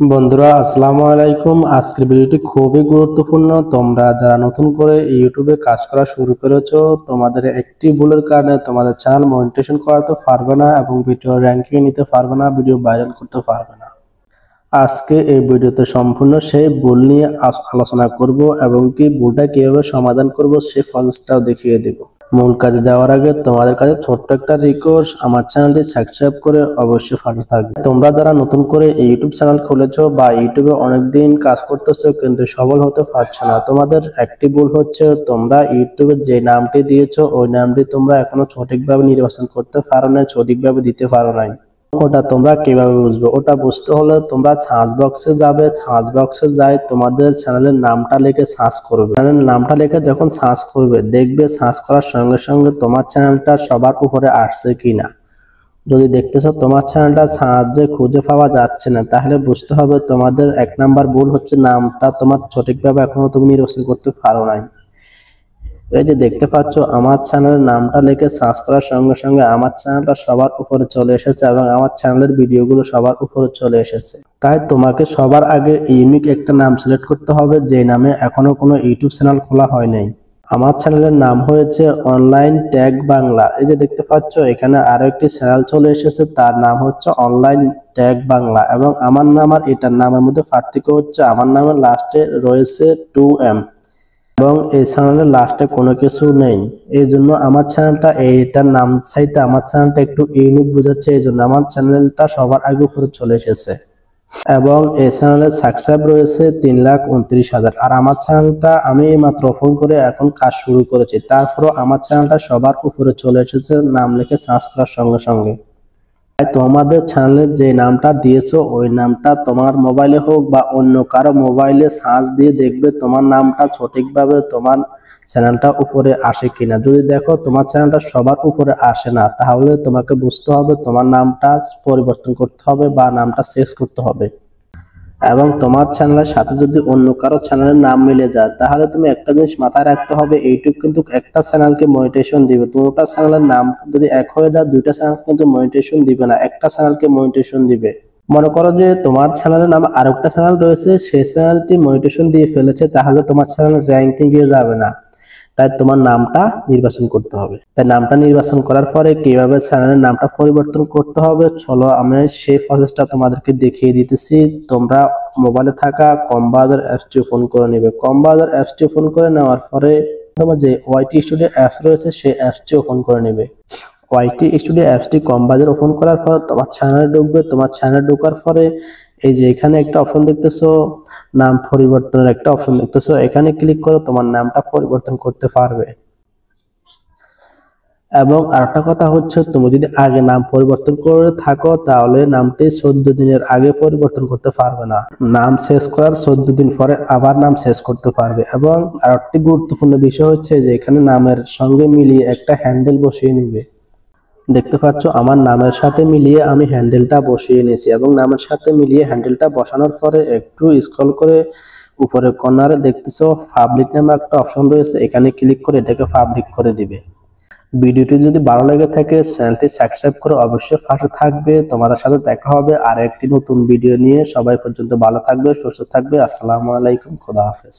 বন্ধুরা আসসালামু আলাইকুম। আজকের ভিডিওটি খুবই গুরুত্বপূর্ণ। তোমরা যারা নতুন করে ইউটিউবে কাজ করা শুরু করেছো, তোমাদের একটি ভুলের কারণে তোমাদের চ্যানেল মনিটাইজেশন করাতে পারবে না এবং ভিডিও র্যাঙ্কিং নিতে পারবে না, ভিডিও ভাইরাল করতে পারবে না। আজকে এই ভিডিওতে সম্পূর্ণ সেই ভুল নিয়ে আলোচনা করব এবং কি ভুলটা কিভাবে সমাধান করব সেই প্রসেসটাও দেখিয়ে দেব। মূল কাজে যাওয়ার আগে তোমাদের কাছে ছোট্ট একটা রিকোয়েস্ট, আমার চ্যানেলটি সাবস্ক্রাইব করে অবশ্যই পাশে থাকবে। তোমরা যারা নতুন করে ইউটিউব চ্যানেল খুলেছো বা ইউটিউবে অনেকদিন কাজ করতেছো কিন্তু সফল হতে পারছো না, তোমাদের একটি ভুল হচ্ছে তোমরা ইউটিউবে যে নামটি দিয়েছো ওই নামটি তোমরা এখনো সঠিকভাবে নির্বাচন করতে পারো না, সঠিকভাবে দিতে পারো নাই। ওটা তোমরা কিভাবে বুঝবে? ওটা বুঝতে হলে তোমরা সার্চ বক্সে যাবে, সার্চ বক্সে যাই তোমাদের চ্যানেলের নামটা লিখে সার্চ করবে। চ্যানেলের নামটা লিখে যখন সার্চ করবে দেখবে সার্চ করার সঙ্গে সঙ্গে তোমার চ্যানেলটা সবার উপরে আসছে কিনা। যদি দেখতেছো তোমার চ্যানেলটা সার্চে খুঁজে পাওয়া যাচ্ছে না, তাহলে বুঝতে হবে তোমাদের এক নাম্বার ভুল হচ্ছে নামটা তোমার সঠিকভাবে এখনো তুমি নির্বাচন করতে পারো নাই। এই যে দেখতে পাচ্ছ আমার চ্যানেলের নামটা লিখে সার্চ করার সঙ্গে সঙ্গে আমার চ্যানেলটা সবার উপরে চলে এসেছে এবং আমার চ্যানেলের ভিডিওগুলো সবার উপরে চলে এসেছে। তাই তোমাকে সবার আগে ইউনিক একটা নাম সিলেক্ট করতে হবে যে নামে এখনো কোনো ইউটিউব চ্যানেল খোলা হয় নাই। আমার চ্যানেলের নাম হয়েছে অনলাইন ট্যাগ বাংলা। এই যে দেখতে পাচ্ছ এখানে আরো একটি চ্যানেল চলে এসেছে, তার নাম হচ্ছে অনলাইন ট্যাগ বাংলা এবং আমার নাম আর এটার নামের মধ্যে পার্থক্য হচ্ছে আমার নামের লাস্টে রয়েছে 2M এবং এই চ্যানেলের লাস্টে কোনো কিছু নেই। এই জন্য আমার চ্যানেলটা এইটার নাম চাইতে আমার চ্যানেলটা একটু ইউনিক বোঝাচ্ছে, এই জন্য আমার চ্যানেলটা সবার আগে উপরে চলে এসেছে এবং এই চ্যানেলের সাবস্ক্রাইব রয়েছে 3,29,000। আর আমার চ্যানেলটা আমি মাত্র ওপেন করে এখন কাজ শুরু করেছি, তারপরও আমার চ্যানেলটা সবার উপরে চলে এসেছে নাম লিখে সার্চ করার সঙ্গে সঙ্গে। তোমাদের চ্যানেলের যে নামটা দিয়েছো ওই নামটা তোমার মোবাইলে হোক বা অন্য কারো মোবাইলে সার্চ দিয়ে দেখবে তোমার নামটা সঠিকভাবে তোমার চ্যানেলটা উপরে আসে কিনা। যদি দেখো তোমার চ্যানেলটা সবার উপরে আসে না, তাহলে তোমাকে বুঝতে হবে তোমার নামটা পরিবর্তন করতে হবে বা নামটা চেঞ্জ করতে হবে। এবং তোমার চ্যানেলের সাথে যদি অন্য কারো চ্যানেলের নাম মিলে যায় তাহলে তুমি একটা জিনিস মাথায় রাখতে হবে, ইউটিউব কিন্তু একটা চ্যানেলকে মনিটাইজেশন দিবে। দুটো চ্যানেলের নাম যদি এক হয়ে যায় দুইটা চ্যানেল কিন্তু মনিটাইজেশন দিবে না, একটা চ্যানেলকে মনিটাইজেশন দিবে। মনে করো যে তোমার চ্যানেলের নাম আরেকটা চ্যানেল রয়েছে, সেই চ্যানেলটি মনিটাইজেশন দিয়ে ফেলেছে, তাহলে তোমার চ্যানেল র্যাঙ্কিং এ যাবে না। তাই তোমার নামটা নির্বাচন করতে হবে। তাই নামটা নির্বাচন করার পরে কিভাবে চ্যানেলের নামটা পরিবর্তন করতে হবে চলো আমি সেই প্রসেসটা তোমাদেরকে দেখিয়ে দিতেছি। তোমরা মোবাইলে থাকা কম বাজার অ্যাপসটি ওপেন করে নেবে। কম বাজার অ্যাপসটি ওপেন করে নেওয়ার পরে তোমার যে ওয়াইটি স্টুডিও অ্যাপস রয়েছে সেই অ্যাপসটি ওপেন করে নেবে। ওয়াইটি স্টুডিও অ্যাপসটি কম বাজার ওপেন করার পর তোমার চ্যানেলে ঢুকবে। তোমার চ্যানেলে ঢোকার পরে এই যে এখানে একটা অপশন দেখতেছো, নাম পরিবর্তনের একটা অপশন দেখতেছো, এখানে ক্লিক করে তোমার নামটা পরিবর্তন করতে পারবে। এবং আরেকটা কথা হচ্ছে তুমি যদি আগে নাম পরিবর্তন করে থাকো তাহলে নামটি 14 দিনের আগে পরিবর্তন করতে পারবে না। নাম শেষ করার 14 দিন পরে আবার নাম শেষ করতে পারবে। এবং আরেকটি গুরুত্বপূর্ণ বিষয় হচ্ছে যে এখানে নামের সঙ্গে মিলিয়ে একটা হ্যান্ডেল বসিয়ে নিবে। দেখতে পাচ্ছ আমার নামের সাথে মিলিয়ে আমি হ্যান্ডেলটা বসিয়ে নিয়েছি এবং নামের সাথে মিলিয়ে হ্যান্ডেলটা বসানোর পরে একটু স্ক্রল করে উপরে কর্নারে দেখতেছো পাবলিক নামে একটা অপশন রয়েছে, এখানে ক্লিক করে এটাকে পাবলিক করে দিবে। ভিডিওটি যদি ভালো লেগে থাকে চ্যানেলটি সাবস্ক্রাইব করে অবশ্যই পাশে থাকবে। তোমাদের সাথে দেখা হবে আর একটি নতুন ভিডিও নিয়ে। সবাই পর্যন্ত ভালো থাকবে, সুস্থ থাকবে। আসসালামু আলাইকুম, খোদা হাফেজ।